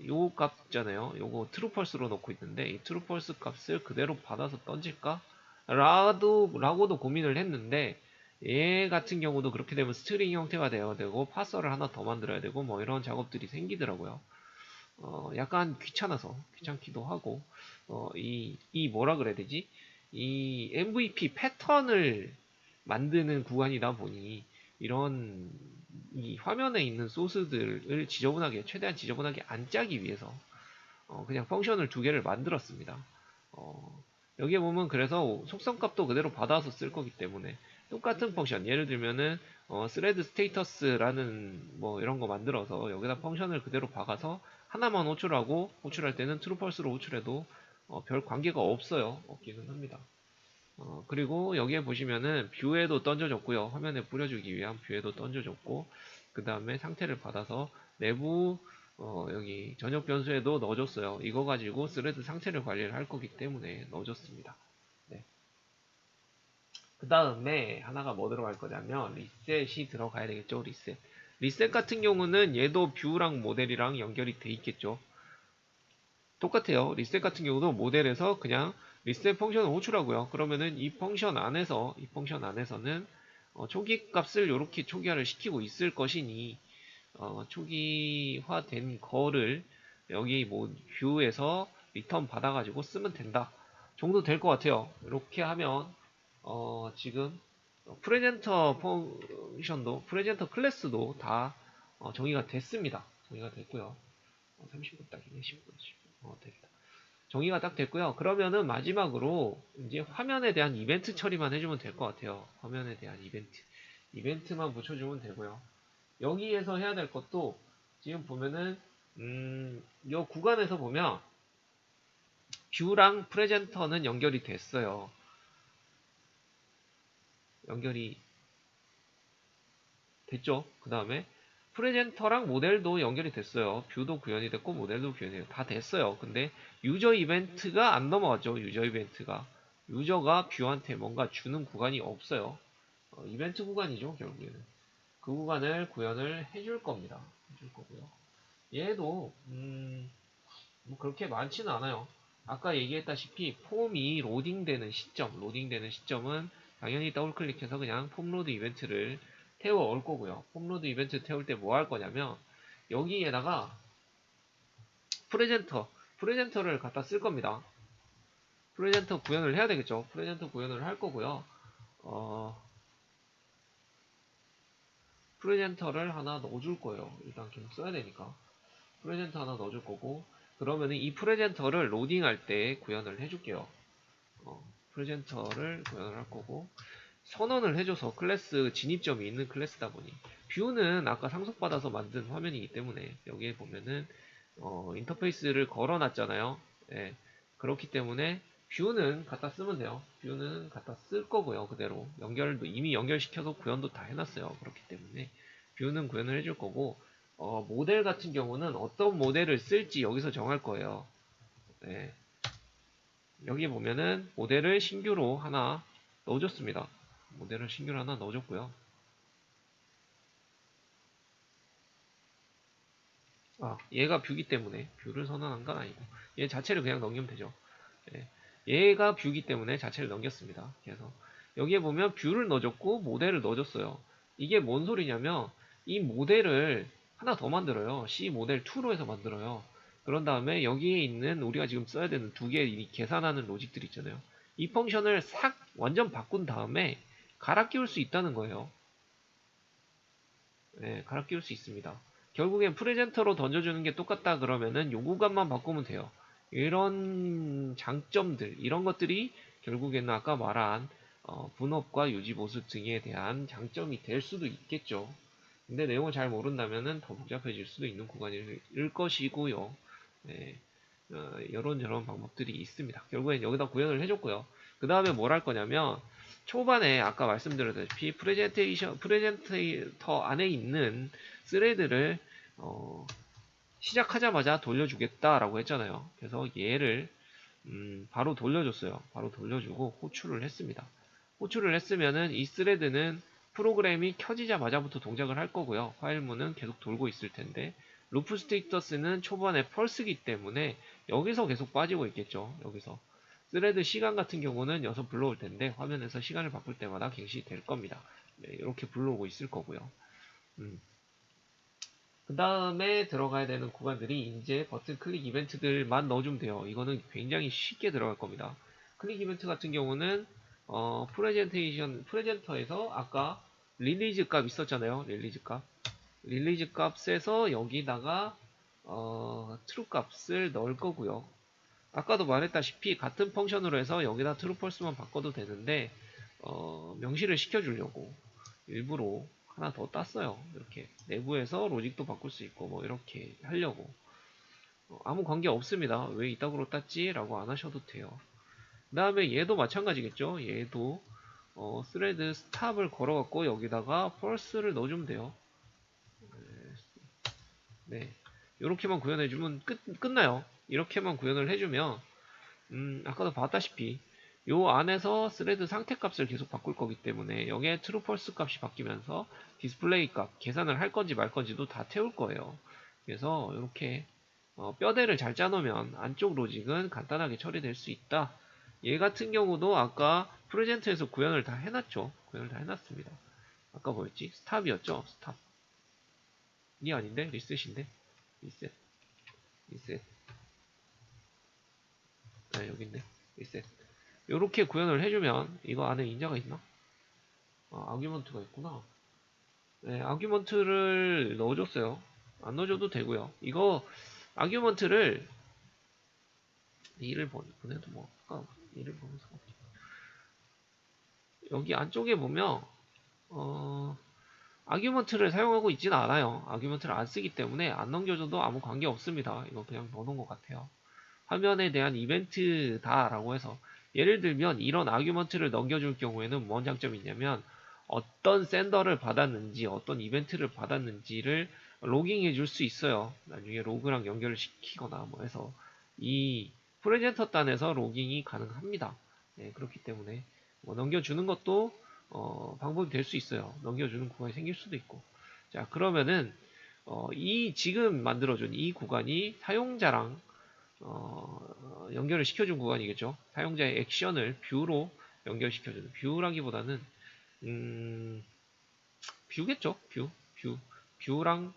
요 값 있잖아요. 요거 트루펄스로 넣고 있는데 이 트루펄스 값을 그대로 받아서 던질까? 라고도 고민을 했는데 얘 같은 경우도 그렇게 되면 스트링 형태가 되어야 되고 파서를 하나 더 만들어야 되고 뭐 이런 작업들이 생기더라고요. 약간 귀찮기도 하고 이 뭐라 그래야 되지? 이 MVP 패턴을 만드는 구간이다 보니 이런 이 화면에 있는 소스들을 최대한 지저분하게 안 짜기 위해서 그냥 펑션을 두 개를 만들었습니다. 여기에 보면 그래서 속성값도 그대로 받아서 쓸 거기 때문에 똑같은 펑션 예를 들면은 스레드 스테이터스라는 뭐 이런 거 만들어서 여기다 펑션을 그대로 박아서 하나만 호출하고 호출할 때는 트루펄스로 호출해도 별 관계가 없기는 합니다. 그리고 여기에 보시면은 뷰에도 던져줬고요. 화면에 뿌려주기 위한 뷰에도 던져줬고 그 다음에 상태를 받아서 내부 여기 전역 변수에도 넣어줬어요. 이거 가지고 스레드 상태를 관리를 할 거기 때문에 넣어줬습니다. 네. 그 다음에 하나가 뭐 들어갈 거냐면 리셋이 들어가야 되겠죠. 리셋. 리셋 같은 경우는 얘도 뷰랑 모델이랑 연결이 돼 있겠죠. 똑같아요. 리셋 같은 경우도 모델에서 그냥 리셋 펑션을 호출하고요. 그러면은 이 펑션 안에서는 초기 값을 이렇게 초기화를 시키고 있을 것이니 초기화된 거를 여기 뭐 뷰에서 리턴 받아가지고 쓰면 된다 정도 될 것 같아요. 이렇게 하면 지금 프레젠터 펑션도 프레젠터 클래스도 다 정의가 됐습니다. 정의가 됐고요. 30분 딱이네. 10분 됐다. 정의가 딱 됐고요. 그러면은 마지막으로 이제 화면에 대한 이벤트 처리만 해주면 될 것 같아요. 화면에 대한 이벤트만 붙여주면 되고요. 여기에서 해야 될 것도 지금 보면은 이 구간에서 보면 뷰랑 프레젠터는 연결이 됐어요. 연결이 됐죠. 그 다음에 프레젠터랑 모델도 연결이 됐어요. 뷰도 구현이 됐고 모델도 구현이 됐고 다 됐어요. 근데 유저 이벤트가 안 넘어갔죠. 유저 이벤트가 유저가 뷰한테 뭔가 주는 구간이 없어요. 이벤트 구간이죠. 결국에는 그 구간을 구현을 해줄 겁니다. 해줄 거고요. 얘도 뭐 그렇게 많지는 않아요. 아까 얘기했다시피 폼이 로딩되는 시점은 당연히 더블 클릭해서 그냥 폼로드 이벤트를 태워 올 거고요. 폼로드 이벤트 태울 때 뭐 할 거냐면 여기에다가 프레젠터를 갖다 쓸 겁니다. 프레젠터 구현을 해야 되겠죠. 프레젠터 구현을 할 거고요. 프레젠터를 하나 넣어줄 거예요. 일단 계속 써야 되니까. 프레젠터 하나 넣어줄 거고, 그러면은 이 프레젠터를 로딩할 때 구현을 해줄게요. 프레젠터를 구현을 할 거고, 선언을 해줘서 클래스 진입점이 있는 클래스다 보니, 뷰는 아까 상속받아서 만든 화면이기 때문에, 여기에 보면은, 인터페이스를 걸어놨잖아요. 예, 그렇기 때문에, 뷰는 갖다 쓰면 돼요. 뷰는 갖다 쓸 거고요. 그대로. 이미 연결시켜서 구현도 다 해놨어요. 그렇기 때문에, 뷰는 구현을 해줄 거고, 모델 같은 경우는 어떤 모델을 쓸지 여기서 정할 거예요. 네. 여기 보면은 모델을 신규로 하나 넣어줬습니다. 모델을 신규로 하나 넣어줬고요. 얘가 뷰기 때문에 뷰를 선언한 건 아니고 얘 자체를 그냥 넘기면 되죠. 네. 얘가 뷰기 때문에 자체를 넘겼습니다. 그래서 여기에 보면 뷰를 넣어줬고 모델을 넣어줬어요. 이게 뭔 소리냐면 이 모델을 하나 더 만들어요. C 모델 2로 해서 만들어요. 그런 다음에 여기에 있는 우리가 지금 써야 되는 두 개의 계산하는 로직들 있잖아요. 이 펑션을 싹 완전 바꾼 다음에 갈아 끼울 수 있다는 거예요. 네, 갈아 끼울 수 있습니다. 결국엔 프레젠터로 던져주는 게 똑같다 그러면은 요 구간만 바꾸면 돼요. 이런 장점들, 이런 것들이 결국에는 아까 말한 분업과 유지 보수 등에 대한 장점이 될 수도 있겠죠. 근데 내용을 잘 모른다면은 더 복잡해질 수도 있는 구간일 것이고요. 네, 이런저런 방법들이 있습니다. 결국엔 여기다 구현을 해줬고요. 그 다음에 뭘 할 거냐면 초반에 아까 말씀드렸다시피 프레젠테이터 안에 있는 스레드를 시작하자마자 돌려주겠다라고 했잖아요. 그래서 얘를 바로 돌려줬어요. 바로 돌려주고 호출을 했습니다. 호출을 했으면은 이 스레드는 프로그램이 켜지자마자부터 동작을 할 거고요. 파일문은 계속 돌고 있을 텐데 루프 스테이터스는 초반에 펄스기 때문에 여기서 계속 빠지고 있겠죠. 여기서 스레드 시간 같은 경우는 여기서 불러올 텐데 화면에서 시간을 바꿀 때마다 갱신이 될 겁니다. 네, 이렇게 불러오고 있을 거고요. 그 다음에 들어가야 되는 구간들이 이제 버튼 클릭 이벤트들만 넣어주면 돼요. 이거는 굉장히 쉽게 들어갈 겁니다. 클릭 이벤트 같은 경우는 프레젠터에서 아까 릴리즈 값 있었잖아요. 릴리즈 값에서 여기다가 true 값을 넣을 거고요. 아까도 말했다시피 같은 펑션으로 해서 여기다 true false만 바꿔도 되는데 명시를 시켜주려고 일부러 하나 더 땄어요. 이렇게 내부에서 로직도 바꿀 수 있고 뭐 이렇게 하려고 아무 관계 없습니다. 왜 이따구로 땄지? 라고 안 하셔도 돼요. 그 다음에 얘도 마찬가지겠죠. 얘도 스레드 스탑을 걸어갖고 여기다가 false를 넣어주면 돼요. 네. 이렇게만 구현해주면 끝나요. 이렇게만 구현을 해주면 아까도 봤다시피 요 안에서 스레드 상태 값을 계속 바꿀 거기 때문에 여기에 true false 값이 바뀌면서 디스플레이 값 계산을 할 건지 말 건지도 다 태울 거예요. 그래서 이렇게 뼈대를 잘 짜놓으면 안쪽 로직은 간단하게 처리될 수 있다. 얘 같은 경우도 아까 프레젠트에서 구현을 다 해놨죠. 구현을 다 해놨습니다. 아까 뭐였지? 스탑이었죠? 스탑이 아닌데? 리셋인데? 리셋, 리셋. 네, 여기 있네. 리셋. 요렇게 구현을 해주면 이거 안에 인자가 있나? 아규먼트가 있구나. 네, 아규먼트를 넣어줬어요. 안 넣어줘도 되고요. 이거 아규먼트를 일을 보내도 뭐 일을 보면서 여기 안쪽에 보면 아규먼트를 사용하고 있지는 않아요. 아규먼트를 안 쓰기 때문에 안 넘겨줘도 아무 관계 없습니다. 이거 그냥 넣어놓은 것 같아요. 화면에 대한 이벤트다라고 해서 예를 들면 이런 아규먼트를 넘겨줄 경우에는 뭔 장점이 있냐면 어떤 샌더를 받았는지 어떤 이벤트를 받았는지를 로깅해 줄 수 있어요. 나중에 로그랑 연결을 시키거나 뭐 해서 이 프레젠터 단에서 로깅이 가능합니다. 네, 그렇기 때문에 뭐 넘겨주는 것도 방법이 될 수 있어요. 넘겨주는 구간이 생길 수도 있고. 자, 그러면은 이 지금 만들어준 이 구간이 사용자랑 연결을 시켜준 구간이겠죠. 사용자의 액션을 뷰로 연결시켜주는 뷰라기보다는 뷰겠죠. 뷰랑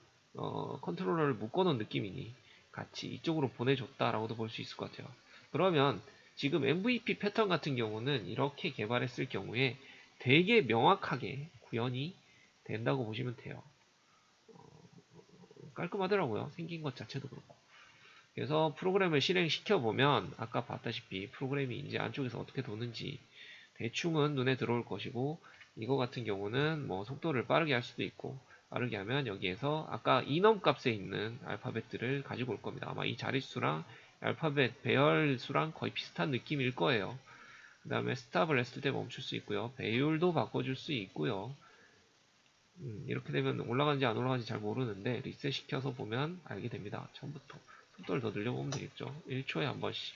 컨트롤러를 묶어놓은 느낌이니 같이 이쪽으로 보내줬다라고도 볼 수 있을 것 같아요. 그러면 지금 MVP 패턴 같은 경우는 이렇게 개발했을 경우에 되게 명확하게 구현이 된다고 보시면 돼요. 깔끔하더라고요. 생긴 것 자체도 그렇고. 그래서 프로그램을 실행시켜 보면 아까 봤다시피 프로그램이 이제 안쪽에서 어떻게 도는지 대충은 눈에 들어올 것이고 이거 같은 경우는 뭐 속도를 빠르게 할 수도 있고 빠르게 하면 여기에서 아까 이넘 값에 있는 알파벳들을 가지고 올 겁니다. 아마 이 자릿수랑 알파벳 배열수랑 거의 비슷한 느낌일 거예요. 그 다음에 스탑을 했을 때 멈출 수 있고요. 배율도 바꿔줄 수 있고요. 이렇게 되면 올라가는지 안 올라가는지 잘 모르는데 리셋 시켜서 보면 알게 됩니다. 처음부터 속도를 더 늘려보면 되겠죠. 1초에 한 번씩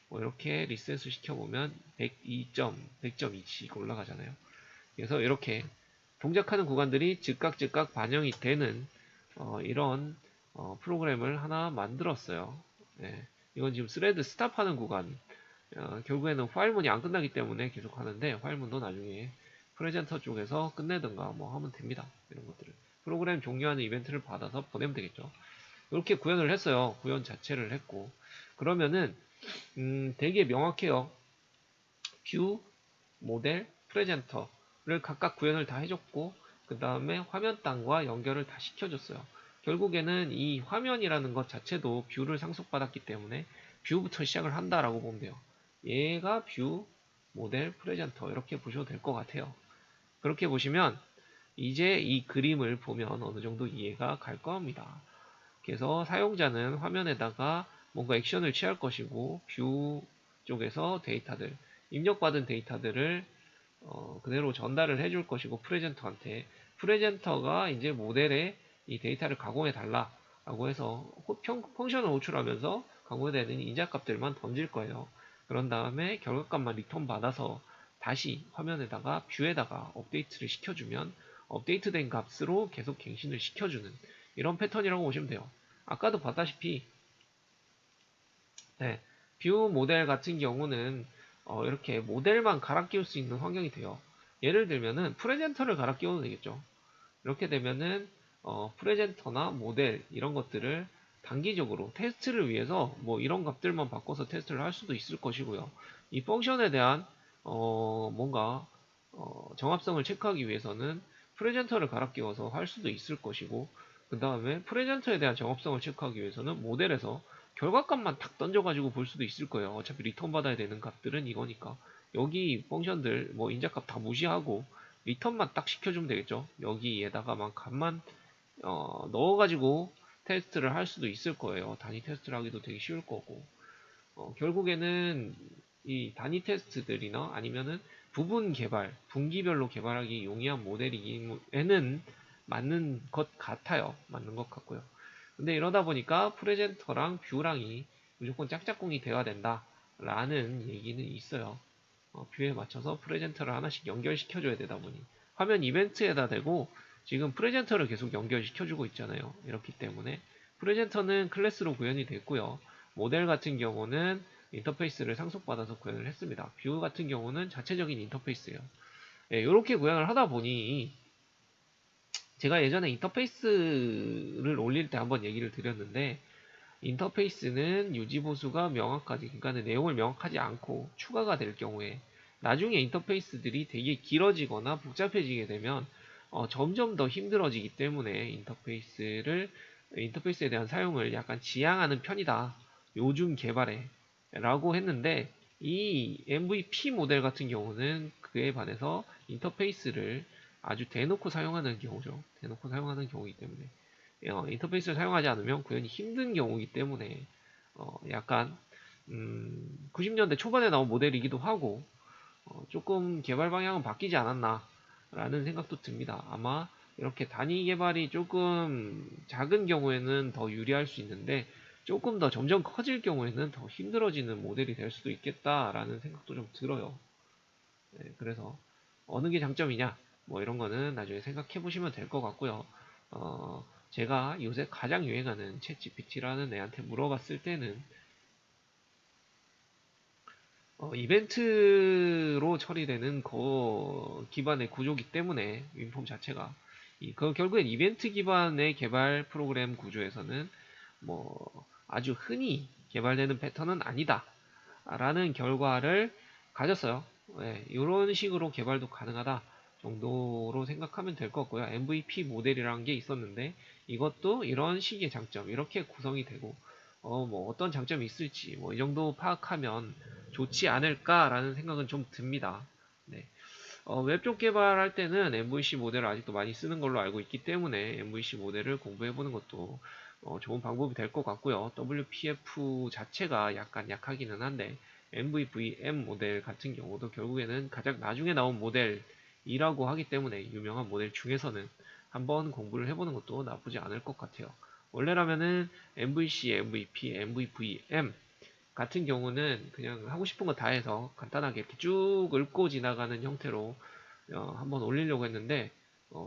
뭐 이렇게 리셋을 시켜보면 102점, 100.2씩 올라가잖아요. 그래서 이렇게 동작하는 구간들이 즉각 반영이 되는 이런 프로그램을 하나 만들었어요. 네, 이건 지금 스레드 스탑하는 구간. 결국에는 파일문이 안 끝나기 때문에 계속 하는데 파일문도 나중에 프레젠터 쪽에서 끝내든가 뭐 하면 됩니다. 이런 것들을 프로그램 종료하는 이벤트를 받아서 보내면 되겠죠. 이렇게 구현을 했어요. 구현 자체를 했고 그러면은 되게 명확해요. 뷰, 모델, 프레젠터를 각각 구현을 다 해줬고 그 다음에 화면단과 연결을 다 시켜줬어요. 결국에는 이 화면이라는 것 자체도 뷰를 상속받았기 때문에 뷰부터 시작을 한다라고 보면 돼요. 얘가 뷰, 모델, 프레젠터 이렇게 보셔도 될 것 같아요. 그렇게 보시면 이제 이 그림을 보면 어느 정도 이해가 갈 겁니다. 그래서 사용자는 화면에다가 뭔가 액션을 취할 것이고 뷰 쪽에서 데이터들, 입력받은 데이터들을 그대로 전달을 해줄 것이고 프레젠터한테 프레젠터가 이제 모델에 이 데이터를 가공해 달라라고 해서 펑션을 호출하면서 가공되는 인자값들만 던질 거예요. 그런 다음에 결과값만 리턴 받아서 다시 화면에다가 뷰에다가 업데이트를 시켜주면 업데이트된 값으로 계속 갱신을 시켜주는 이런 패턴이라고 보시면 돼요. 아까도 봤다시피 네, 뷰 모델 같은 경우는 이렇게 모델만 갈아 끼울 수 있는 환경이 돼요. 예를 들면은 프레젠터를 갈아 끼워도 되겠죠. 이렇게 되면은 프레젠터나 모델 이런 것들을 단기적으로 테스트를 위해서 뭐 이런 값들만 바꿔서 테스트를 할 수도 있을 것이고요. 이 펑션에 대한 뭔가 정합성을 체크하기 위해서는 프레젠터를 갈아 끼워서 할 수도 있을 것이고 그 다음에 프레젠터에 대한 정합성을 체크하기 위해서는 모델에서 결과값만 탁 던져가지고 볼 수도 있을 거예요. 어차피 리턴 받아야 되는 값들은 이거니까 여기 펑션들 뭐 인자값 다 무시하고 리턴만 딱 시켜주면 되겠죠. 여기에다가만 값만 넣어가지고 테스트를 할 수도 있을 거예요. 단위 테스트를 하기도 되게 쉬울 거고 결국에는 이 단위 테스트들이나 아니면은 부분 개발, 분기별로 개발하기 용이한 모델이기에는 맞는 것 같아요. 맞는 것 같고요. 근데 이러다 보니까 프레젠터랑 뷰랑이 무조건 짝짝꿍이 돼야 된다 라는 얘기는 있어요. 뷰에 맞춰서 프레젠터를 하나씩 연결시켜줘야 되다 보니 화면 이벤트에다 대고 지금 프레젠터를 계속 연결시켜주고 있잖아요. 이렇기 때문에 프레젠터는 클래스로 구현이 됐고요. 모델 같은 경우는 인터페이스를 상속받아서 구현을 했습니다. 뷰 같은 경우는 자체적인 인터페이스예요. 예, 이렇게 구현을 하다 보니 제가 예전에 인터페이스를 올릴 때 한번 얘기를 드렸는데 인터페이스는 유지보수가 명확하지, 그러니까 내용을 명확하지 않고 추가가 될 경우에 나중에 인터페이스들이 되게 길어지거나 복잡해지게 되면 점점 더 힘들어지기 때문에 인터페이스에 대한 사용을 약간 지양하는 편이다. 요즘 개발에 라고 했는데 이 MVP 모델 같은 경우는 그에 반해서 인터페이스를 아주 대놓고 사용하는 경우죠. 대놓고 사용하는 경우이기 때문에 인터페이스를 사용하지 않으면 구현이 힘든 경우이기 때문에 약간 90년대 초반에 나온 모델이기도 하고 조금 개발 방향은 바뀌지 않았나 라는 생각도 듭니다. 아마 이렇게 단위 개발이 조금 작은 경우에는 더 유리할 수 있는데 조금 더 점점 커질 경우에는 더 힘들어지는 모델이 될 수도 있겠다라는 생각도 좀 들어요. 네, 그래서 어느 게 장점이냐 뭐 이런 거는 나중에 생각해 보시면 될 것 같고요. 제가 요새 가장 유행하는 챗 GPT라는 애한테 물어봤을 때는 이벤트로 처리되는 거 기반의 구조기 때문에 윈폼 자체가 결국엔 이벤트 기반의 개발 프로그램 구조에서는 뭐 아주 흔히 개발되는 패턴은 아니다 라는 결과를 가졌어요. 네, 이런 식으로 개발도 가능하다 정도로 생각하면 될 것 같고요. MVP 모델이라는 게 있었는데 이것도 이런 식의 장점 이렇게 구성이 되고 뭐 어떤 장점이 있을지 뭐 이 정도 파악하면 좋지 않을까라는 생각은 좀 듭니다. 네. 웹쪽 개발할 때는 MVC 모델을 아직도 많이 쓰는 걸로 알고 있기 때문에 MVC 모델을 공부해보는 것도 좋은 방법이 될 것 같고요. WPF 자체가 약간 약하기는 한데 MVVM 모델 같은 경우도 결국에는 가장 나중에 나온 모델이라고 하기 때문에 유명한 모델 중에서는 한번 공부를 해보는 것도 나쁘지 않을 것 같아요. 원래라면은 MVC, MVP, MVVM 같은 경우는 그냥 하고 싶은 거 다 해서 간단하게 이렇게 쭉 읊고 지나가는 형태로 한번 올리려고 했는데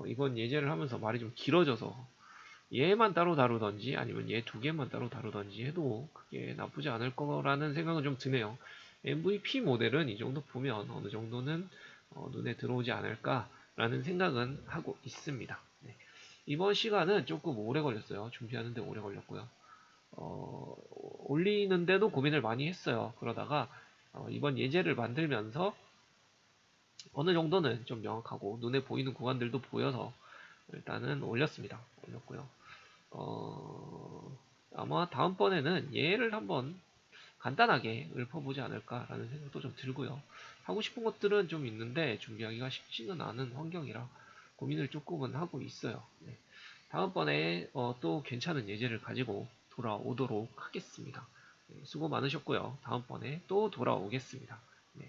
이번 예제를 하면서 말이 좀 길어져서 얘만 따로 다루던지 아니면 얘 두 개만 따로 다루던지 해도 그게 나쁘지 않을 거라는 생각은 좀 드네요. MVP 모델은 이 정도 보면 어느 정도는 눈에 들어오지 않을까라는 생각은 하고 있습니다. 네. 이번 시간은 조금 오래 걸렸어요. 준비하는데 오래 걸렸고요. 올리는데도 고민을 많이 했어요. 그러다가 이번 예제를 만들면서 어느 정도는 좀 명확하고 눈에 보이는 구간들도 보여서 일단은 올렸습니다. 올렸고요. 아마 다음번에는 얘를 한번 간단하게 읊어보지 않을까라는 생각도 좀 들고요. 하고 싶은 것들은 좀 있는데 준비하기가 쉽지는 않은 환경이라 고민을 조금은 하고 있어요. 네. 다음번에 또 괜찮은 예제를 가지고 돌아오도록 하겠습니다. 네, 수고 많으셨고요. 다음번에 또 돌아오겠습니다. 네.